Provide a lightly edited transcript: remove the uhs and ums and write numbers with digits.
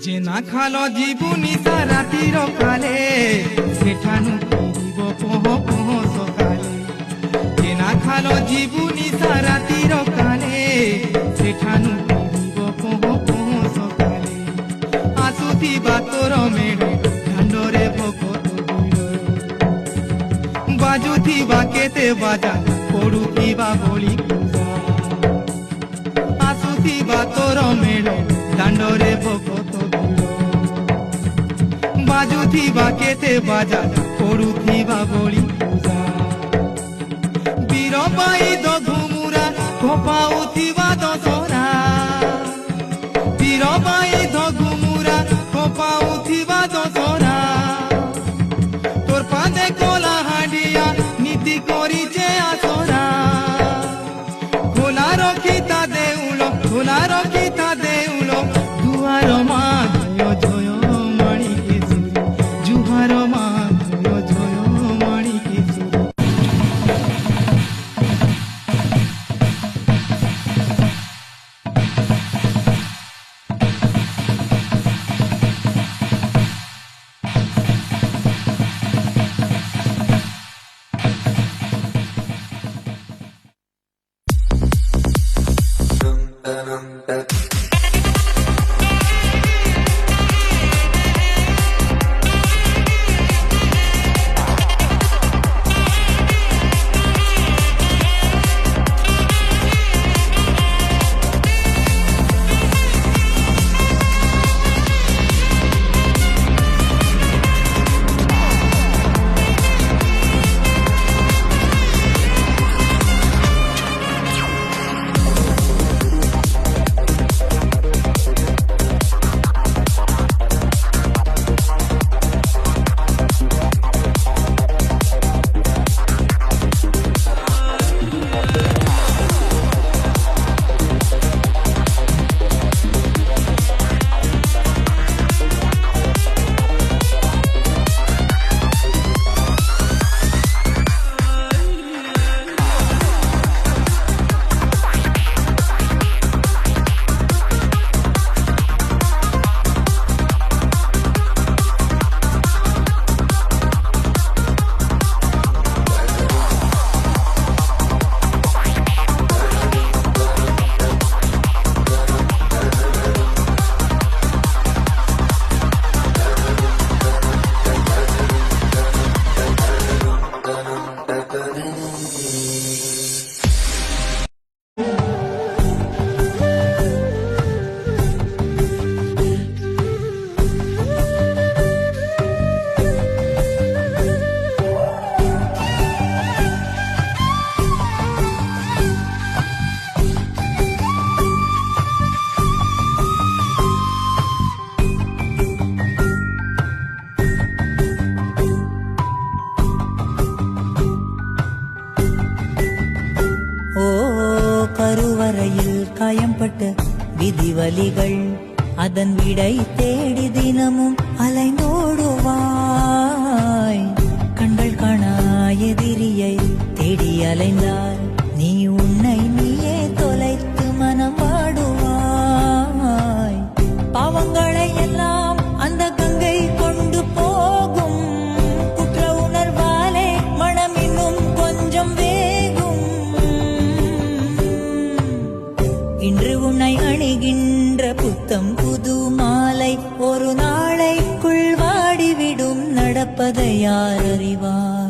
যে না খালো জীবনী সারাতির কালে সেঠানু ফিরিব পহ পহ সকালে। যে না খালো জীবনী সারাতির কালে সেঠানু ফিরিব পহ পহ সকালে। আসুথিবা তোর মেঢ় দাণ্ডরে ভকত ভিড়, বাজুথিবা কেতে বাজা পড়ুথিবা বলি পূজা। আসুথিবা তোর মেঢ় দাণ্ডরে ভকত ভিড়, বাজুথিবা কেতে বাজা পড়ুথিবা বলি পূজা। বীরবাই ঘুমুরা খোপাউথিবা দশরা, বীরবাই ঘুমুরা খোপাউথিবা দশরা। তোর পাদে কলা হাঁডিয়া নীতি করিছে আসরা। খোলা রখিতা দেউল, খোলা রখিতা দেউল, দুয়ার মা জয় জয় মাণিকেশ্বরী, জুহার মা জয় জয় মাণিকেশ্বরী। கருவறையில் காயம்பட்ட விதிவலிகள் அதன் விடை தேடி தினமும் அலைந்தோடுவாய். கண்கள் காணா எதிரியை தேடி அலைந்தால் நீ உன்னை நீயே தொலைத்து மனம் வாடுவாய். பாவங்களை எல்லாம் அந்த கங்கை கொண்டு போகும். குற்ற உணர்வாலே மனம் இன்னும் கொஞ்சம் வேகும். இன்று உன்னை அணிகின்ற புத்தம் புது மாலை ஒரு நாளைக்குள் வாடிவிடும். நடப்பதை யார் அறிவார்?